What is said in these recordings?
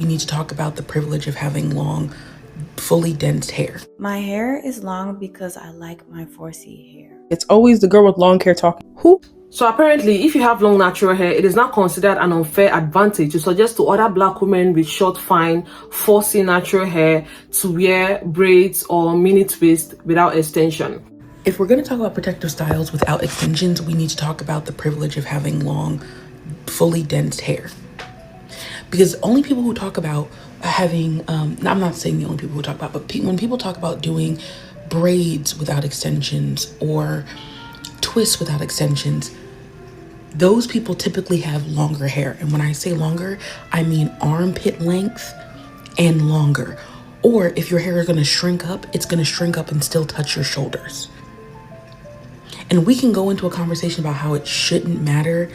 need to talk about the privilege of having long, fully densed hair. My hair is long because I like my 4C hair. It's always the girl with long hair talking. Who? So apparently, if you have long natural hair, it is not considered an unfair advantage to suggest to other black women with short, fine, 4C natural hair to wear braids or mini twists without extension. If we're going to talk about protective styles without extensions, we need to talk about the privilege of having long, fully densed hair. Because only people who talk about having, I'm not saying the only people who talk about, but when people talk about doing braids without extensions or twists without extensions, those people typically have longer hair. And when I say longer, I mean armpit length and longer. Or if your hair is going to shrink up, it's going to shrink up and still touch your shoulders. And we can go into a conversation about how it shouldn't matter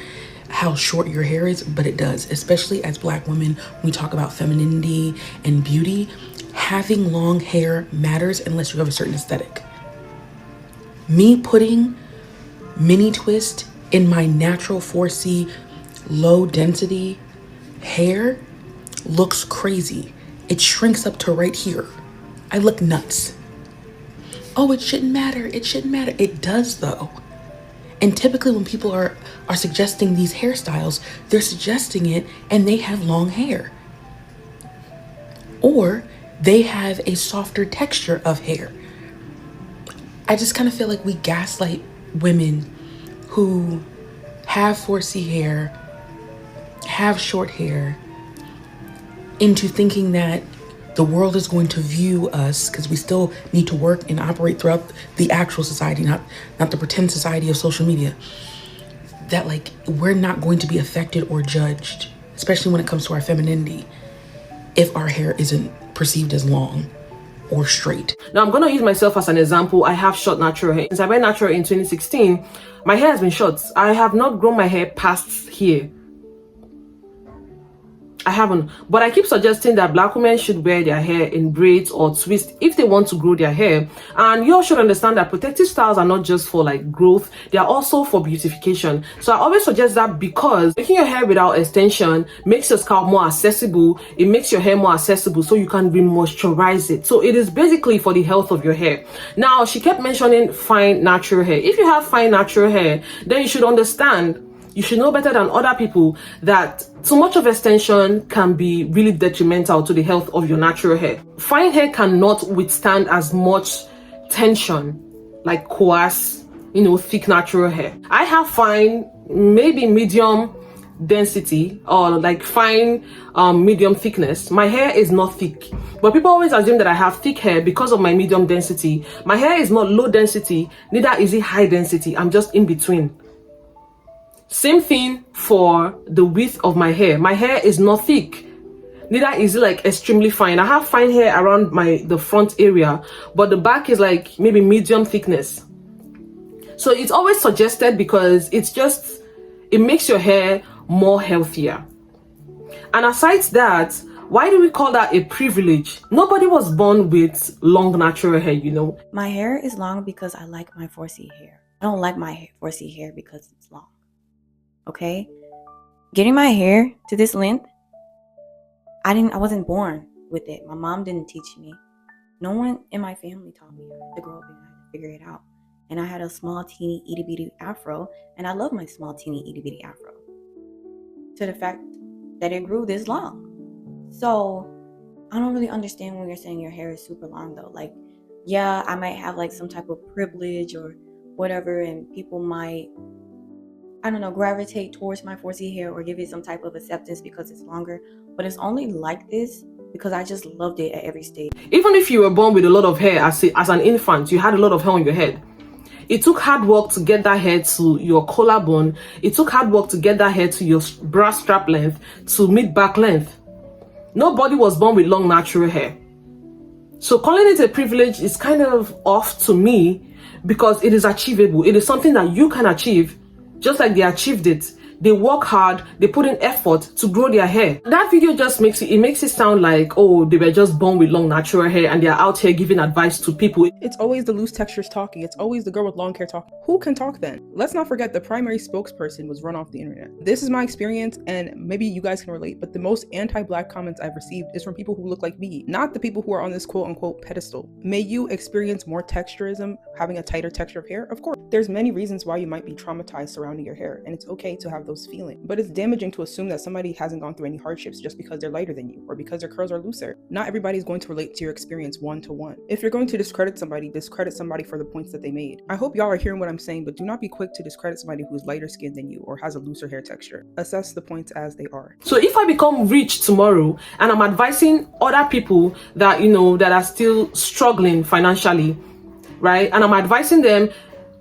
how short your hair is, but it does, especially as black women. When we talk about femininity and beauty, having long hair matters unless you have a certain aesthetic. Me putting mini twist in my natural 4C low density hair looks crazy. It shrinks up to right here. I look nuts. Oh, it shouldn't matter. It shouldn't matter. It does though. And typically when people are suggesting these hairstyles, they're suggesting it and they have long hair. Or they have a softer texture of hair. I just kind of feel like we gaslight women who have 4C hair, have short hair, into thinking that the world is going to view us, because we still need to work and operate throughout the actual society, not the pretend society of social media, that like we're not going to be affected or judged, especially when it comes to our femininity, if our hair isn't perceived as long or straight. Now I'm going to use myself as an example. I have short natural hair. Since I went natural in 2016, my hair has been short. I have not grown my hair past here. I haven't, but I keep suggesting that black women should wear their hair in braids or twists if they want to grow their hair. And you all should understand that protective styles are not just for like growth, they are also for beautification. So I always suggest that because making your hair without extension makes your scalp more accessible. It makes your hair more accessible so you can re-moisturize it. So it is basically for the health of your hair. Now, she kept mentioning fine natural hair. If you have fine natural hair, then you should understand, you should know better than other people that too much of extension can be really detrimental to the health of your natural hair. Fine hair cannot withstand as much tension like coarse, thick natural hair. I have fine, maybe medium density or like fine medium thickness. My hair is not thick, but people always assume that I have thick hair because of my medium density. My hair is not low density, neither is it high density. I'm just in between. Same thing for the width of my hair. My hair is not thick, neither is it like extremely fine. I have fine hair around the front area, but the back is like maybe medium thickness. So it's always suggested because it makes your hair more healthier. And aside that, why do we call that a privilege? Nobody was born with long natural hair, My hair is long because I like my 4C hair. I don't like my 4C hair because it's long. Okay, getting my hair to this length, I wasn't born with it. My mom didn't teach me. No one in my family taught me. I had to grow up and I had to figure it out. And I had a small, teeny, itty bitty afro, and I love my small, teeny, itty bitty afro. To the fact that it grew this long. So I don't really understand when you're saying your hair is super long though. Like, yeah, I might have like some type of privilege or whatever, and people might, gravitate towards my 4C hair or give it some type of acceptance because it's longer. But it's only like this because I just loved it at every stage. Even if you were born with a lot of hair as an infant, you had a lot of hair on your head. It took hard work to get that hair to your collarbone. It took hard work to get that hair to your bra strap length, to mid-back length. Nobody was born with long natural hair. So calling it a privilege is kind of off to me because it is achievable. It is something that you can achieve just like they achieved it. they work hard, they put in effort to grow their hair. That video just makes it sound like, oh, they were just born with long natural hair and they're out here giving advice to people. It's always the loose textures talking. It's always the girl with long hair talking. Who can talk then? Let's not forget the primary spokesperson was run off the internet. This is my experience, and maybe you guys can relate, but the most anti-black comments I've received is from people who look like me, not the people who are on this quote-unquote pedestal. May you experience more texturism, having a tighter texture of hair? Of course. There's many reasons why you might be traumatized surrounding your hair, and it's okay to have those feelings. But it's damaging to assume that somebody hasn't gone through any hardships just because they're lighter than you, or because their curls are looser. Not everybody's going to relate to your experience one-to-one. If you're going to discredit somebody for the points that they made. I hope y'all are hearing what I'm saying, but do not be quick to discredit somebody who's lighter skinned than you or has a looser hair texture. Assess the points as they are. So if I become rich tomorrow and I'm advising other people that, that are still struggling financially, right? And I'm advising them,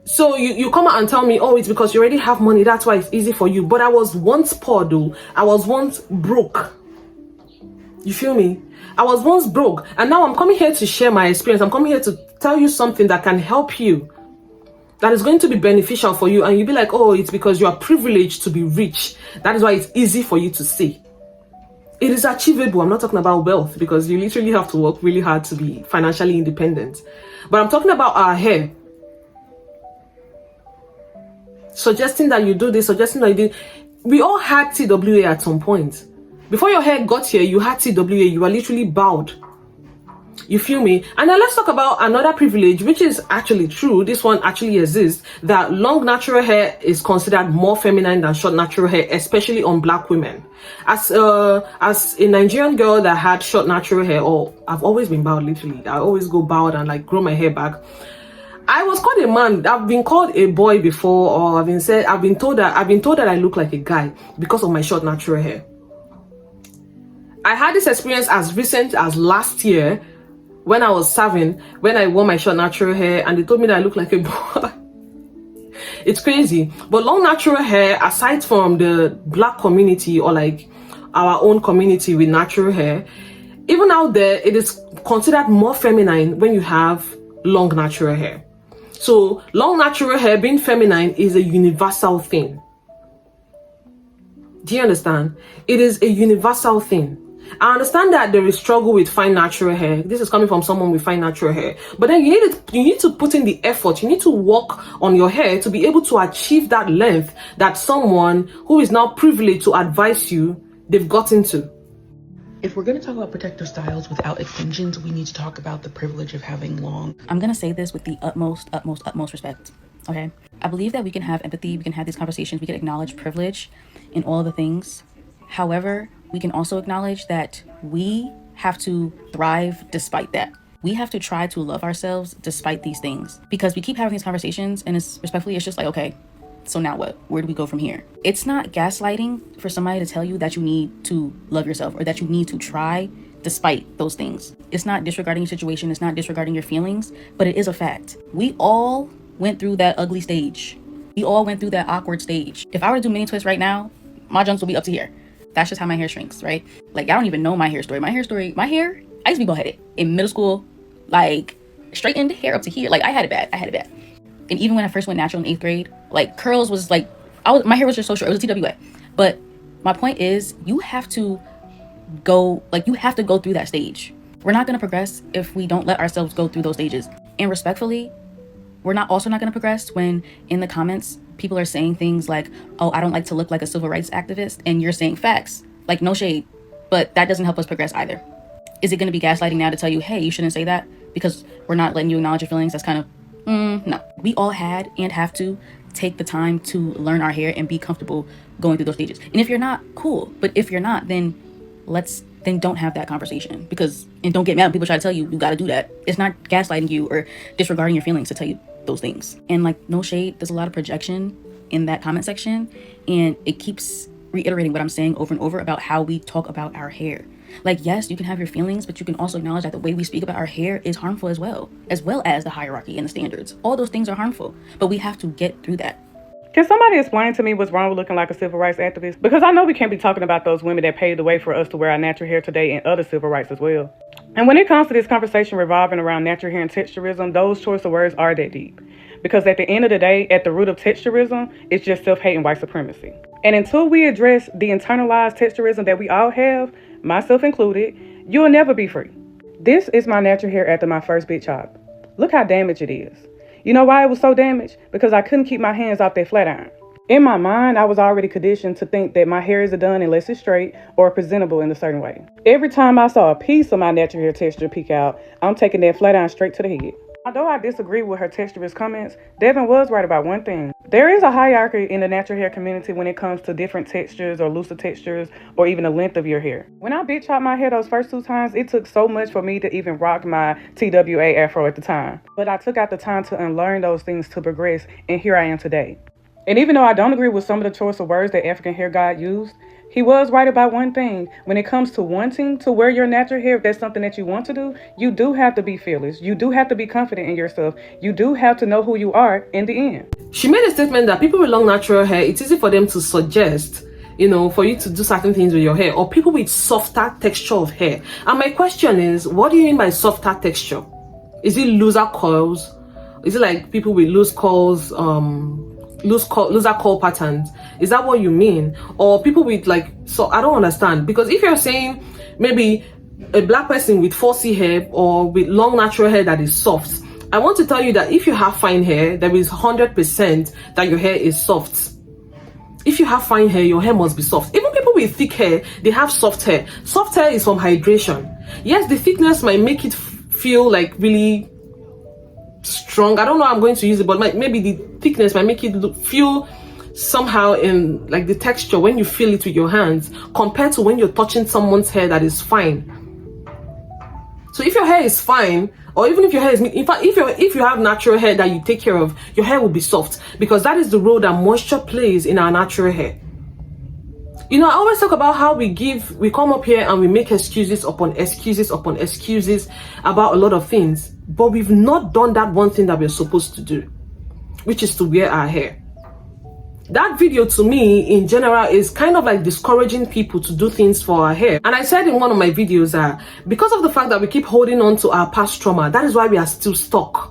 so you come out and tell me, oh, it's because you already have money, that's why it's easy for you. But I was once poor though. I was once broke. You feel me? I was once broke, and now I'm coming here to share my experience. I'm coming here to tell you something that can help you, that is going to be beneficial for you. And you'll be like, oh, it's because you are privileged to be rich. That is why it's easy for you to see. It is achievable. I'm not talking about wealth, because you literally have to work really hard to be financially independent. But I'm talking about our hair. Suggesting that you do this, suggesting that you do. We all had TWA at some point. Before your hair got here, you had TWA. You were literally bowed. You feel me? And now let's talk about another privilege, which is actually true. This one actually exists, that long natural hair is considered more feminine than short natural hair, especially on black women. As a Nigerian girl that had short natural hair, or I've always been bowed, literally. I always go bowed and like grow my hair back. I was called a man. I've been called a boy before, or I've been told that I look like a guy because of my short natural hair. I had this experience as recent as last year when I was serving, when I wore my short natural hair, and they told me that I look like a boy. It's crazy. But long natural hair, aside from the black community or like our own community with natural hair, even out there, it is considered more feminine when you have long natural hair. So long natural hair being feminine is a universal thing. Do you understand? It is a universal thing. I understand that there is struggle with fine natural hair. This is coming from someone with fine natural hair. But then you need to put in the effort. You need to work on your hair to be able to achieve that length that someone who is now privileged to advise you, they've gotten to. If we're going to talk about protective styles without extensions, we need to talk about the privilege of having long. I'm going to say this with the utmost respect, okay? I believe that we can have empathy, we can have these conversations, we can acknowledge privilege in all of the things. However, we can also acknowledge that we have to thrive despite that. We have to try to love ourselves despite these things, because we keep having these conversations and it's just like, okay, so now what? Where do we go from here? It's not gaslighting for somebody to tell you that you need to love yourself or that you need to try despite those things. It's not disregarding your situation. It's not disregarding your feelings, but it is a fact. We all went through that ugly stage. We all went through that awkward stage. If I were to do mini twists right now, my jumps will be up to here. That's just how my hair shrinks, right? Like, I don't even know my hair story. My hair, I used to be bald-headed in middle school, like straightened hair up to here. Like, I had it bad. And even when I first went natural in 8th grade, like curls was like, my hair was just so short. It was a TWA. But my point is, you have to go through that stage. We're not going to progress if we don't let ourselves go through those stages. And respectfully, we're not going to progress when in the comments, people are saying things like, oh, I don't like to look like a civil rights activist. And you're saying facts, like no shade, but that doesn't help us progress either. Is it going to be gaslighting now to tell you, hey, you shouldn't say that because we're not letting you acknowledge your feelings? That's kind of, no. We all had and have to take the time to learn our hair and be comfortable going through those stages. And if you're not, cool. But if you're not, then don't have that conversation, and don't get mad when people try to tell you got to do that. It's not gaslighting you or disregarding your feelings to tell you those things. And like, no shade, there's a lot of projection in that comment section, and it keeps reiterating what I'm saying over and over about how we talk about our hair. Like, yes, you can have your feelings, but you can also acknowledge that the way we speak about our hair is harmful as well as the hierarchy and the standards. All those things are harmful, but we have to get through that. Can somebody explain to me what's wrong with looking like a civil rights activist? Because I know we can't be talking about those women that paved the way for us to wear our natural hair today and other civil rights as well. And when it comes to this conversation revolving around natural hair and texturism, those choice of words are that deep. Because at the end of the day, at the root of texturism, it's just self-hate and white supremacy. And until we address the internalized texturism that we all have, myself included, you'll never be free. This is my natural hair after my first big chop. Look how damaged it is. You know why it was so damaged? Because I couldn't keep my hands off that flat iron. In my mind, I was already conditioned to think that my hair isn't done unless it's straight or presentable in a certain way. Every time I saw a piece of my natural hair texture peek out, I'm taking that flat iron straight to the head. Although I disagree with her texturist comments, Devin was right about one thing. There is a hierarchy in the natural hair community when it comes to different textures or looser textures or even the length of your hair. When I big chopped my hair those first 2 times, it took so much for me to even rock my TWA afro at the time. But I took out the time to unlearn those things to progress, and here I am today. And even though I don't agree with some of the choice of words that African hair God used, he was right about one thing. When it comes to wanting to wear your natural hair, if that's something that you want to do, you do have to be fearless. You do have to be confident in yourself. You do have to know who you are in the end. She made a statement that people with long natural hair, it's easy for them to suggest, for you to do certain things with your hair, or people with softer texture of hair. And my question is, what do you mean by softer texture? Is it looser coils? Is it like people with loose coils, looser curl patterns? Is that what you mean? Or people with so I don't understand, because if you're saying maybe a black person with 4C hair or with long natural hair that is soft, I want to tell you that if you have fine hair, there is 100% that your hair is soft. If you have fine hair, your hair must be soft. Even people with thick hair, they have soft hair. Soft hair is from hydration. Yes, the thickness might make it feel like really strong. I don't know how I'm going to use it, but maybe the thickness might make it feel somehow in like the texture when you feel it with your hands compared to when you're touching someone's hair that is fine. So if your hair is fine, or even if your hair is, in fact, if you have natural hair that you take care of, your hair will be soft, because that is the role that moisture plays in our natural hair. I always talk about how we come up here and we make excuses upon excuses upon excuses about a lot of things, but we've not done that one thing that we're supposed to do, which is to wear our hair. That video to me in general is kind of like discouraging people to do things for our hair. And I said in one of my videos that because of the fact that we keep holding on to our past trauma, that is why we are still stuck.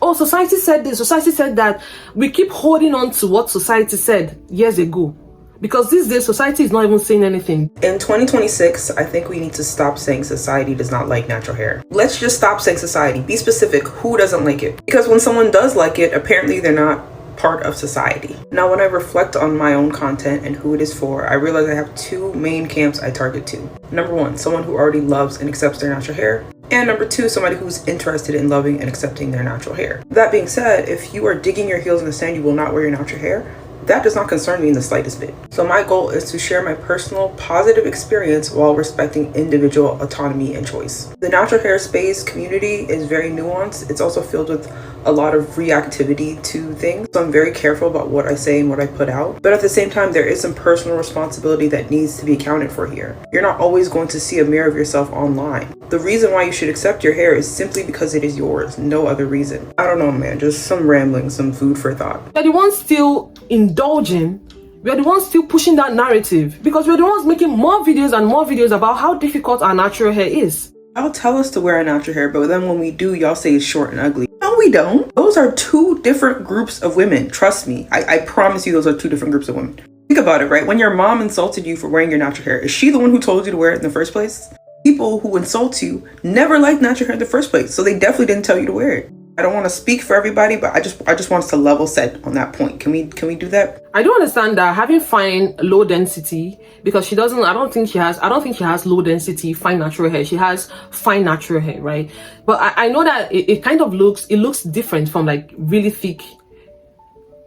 Oh, society said this, society said that. We keep holding on to what society said years ago, because these days society is not even saying anything. In 2026, I think we need to stop saying society does not like natural hair. Let's just stop saying society. Be specific. Who doesn't like it? Because when someone does like it, apparently they're not part of society. Now, when I reflect on my own content and who it is for, I realize I have 2 main camps I target to. Number 1, someone who already loves and accepts their natural hair. And number 2, somebody who's interested in loving and accepting their natural hair. That being said, if you are digging your heels in the sand, you will not wear your natural hair. That does not concern me in the slightest bit. So my goal is to share my personal positive experience while respecting individual autonomy and choice. The natural hair space community is very nuanced. It's also filled with a lot of reactivity to things. So I'm very careful about what I say and what I put out. But at the same time, there is some personal responsibility that needs to be accounted for here. You're not always going to see a mirror of yourself online. The reason why you should accept your hair is simply because it is yours, no other reason. I don't know, man, just some rambling, some food for thought. We're the ones still indulging, we're the ones still pushing that narrative, because we're the ones making more videos about how difficult our natural hair is. Y'all tell us to wear our natural hair, but then when we do, y'all say it's short and ugly. No, we don't. Those are 2 different groups of women. Trust me. I promise you those are 2 different groups of women. Think about it, right? When your mom insulted you for wearing your natural hair, is she the one who told you to wear it in the first place? People who insult you never liked natural hair in the first place, so they definitely didn't tell you to wear it. I don't want to speak for everybody, but I just want us to level set on that point. Can we do that? I do understand that having fine low density, because I don't think she has low density fine natural hair. She has fine natural hair, right? But I know that it kind of looks different from like really thick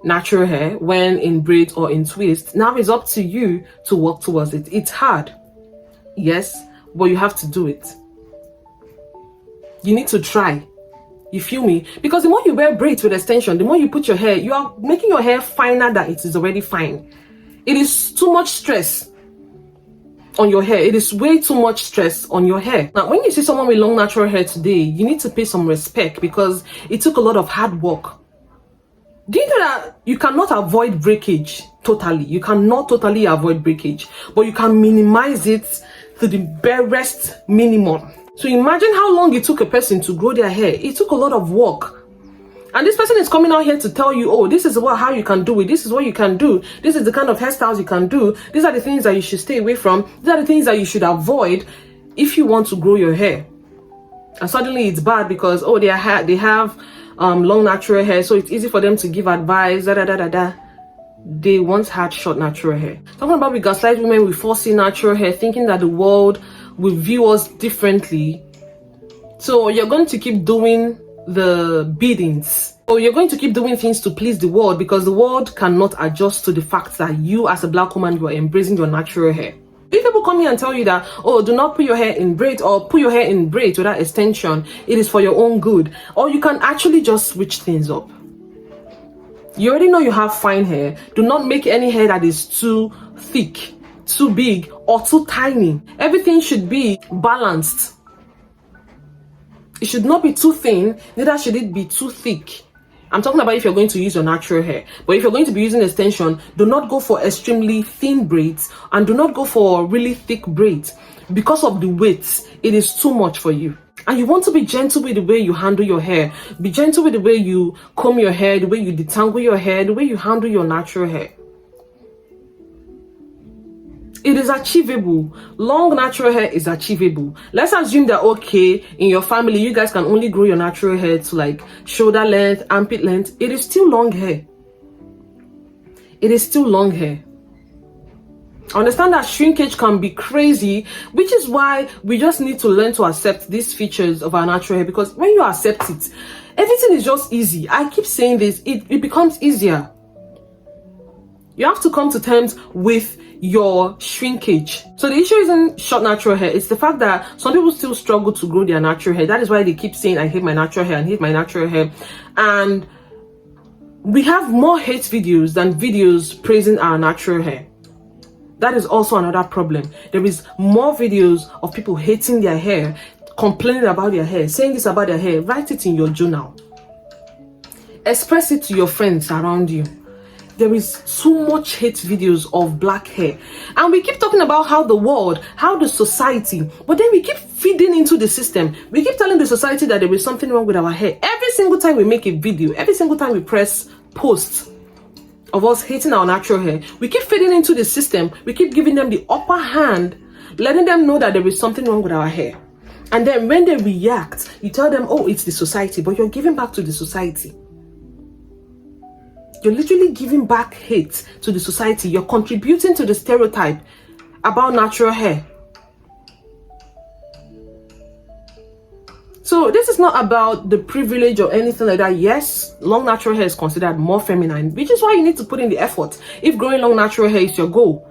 natural hair when in braids or in twists. Now it's up to you to work towards it. It's hard, yes, but you have to do it. You need to try. You feel me? Because the more you wear braids with extension, the more you put your hair, you are making your hair finer than it is already fine. It is too much stress on your hair. It is way too much stress on your hair. Now, when you see someone with long natural hair today, you need to pay some respect, because it took a lot of hard work. Do you know that you cannot avoid breakage totally? You cannot totally avoid breakage, but you can minimize it to the barest minimum. So imagine how long it took a person to grow their hair. It took a lot of work. And this person is coming out here to tell you, oh, this is how you can do it. This is what you can do. This is the kind of hairstyles you can do. These are the things that you should stay away from. These are the things that you should avoid if you want to grow your hair. And suddenly it's bad because, oh, they have long natural hair, so it's easy for them to give advice, They once had short natural hair. Talking about we gaslight women with forcing natural hair, thinking that the world will view us differently. So you're going to keep doing the biddings, or you're going to keep doing things to please the world, because the world cannot adjust to the fact that you as a black woman, you are embracing your natural hair. If people come here and tell you that, oh, do not put your hair in braids or put your hair in braids without extension, it is for your own good, or you can actually just switch things up. You already know you have fine hair. Do not make any hair that is too thick, too big, or too tiny. Everything should be balanced. It should not be too thin, neither should it be too thick. I'm talking about if you're going to use your natural hair. But if you're going to be using extension, do not go for extremely thin braids and do not go for really thick braids. Because of the weight, it is too much for you. And you want to be gentle with the way you handle your hair. Be gentle with the way you comb your hair, the way you detangle your hair, the way you handle your natural hair. It is achievable. Long natural hair is achievable. Let's assume that, okay, in your family, you guys can only grow your natural hair to like shoulder length, armpit length. It is still long hair. It is still long hair. I understand that shrinkage can be crazy, which is why we just need to learn to accept these features of our natural hair, because when you accept it, everything is just easy. I keep saying this, it becomes easier. You have to come to terms with your shrinkage. So the issue isn't short natural hair, it's the fact that some people still struggle to grow their natural hair. That is why they keep saying, I hate my natural hair and hate my natural hair. And we have more hate videos than videos praising our natural hair. That is also another problem. There is more videos of people hating their hair, complaining about their hair, saying this about their hair. Write it in your journal. Express it to your friends around you. There is so much hate videos of black hair. And we keep talking about how the world, how the society, but then we keep feeding into the system. We keep telling the society that there is something wrong with our hair. Every single time we make a video, every single time we press post of us hating our natural hair, we keep feeding into the system. We keep giving them the upper hand, letting them know that there is something wrong with our hair. And then when they react, you tell them, oh, it's the society, but you're giving back to the society. You're literally giving back hate to the society. You're contributing to the stereotype about natural hair. So this is not about the privilege or anything like that. Yes, long natural hair is considered more feminine, which is why you need to put in the effort. If growing long natural hair is your goal,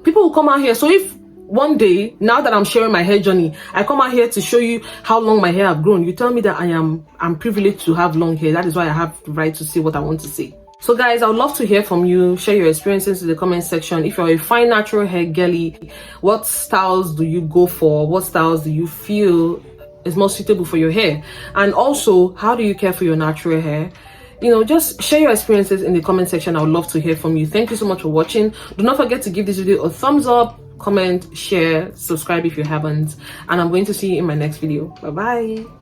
people will come out here. So if one day, now that I'm sharing my hair journey, I come out here to show you how long my hair have grown, you tell me that I'm privileged to have long hair. That is why I have the right to say what I want to say. So guys, I would love to hear from you. Share your experiences in the comment section. If you're a fine natural hair girly, what styles do you go for? What styles do you feel is most suitable for your hair? And also, how do you care for your natural hair? You know, just share your experiences in the comment section. I would love to hear from you. Thank you so much for watching. Do not forget to give this video a thumbs up, comment, share, subscribe if you haven't. And I'm going to see you in my next video. Bye bye.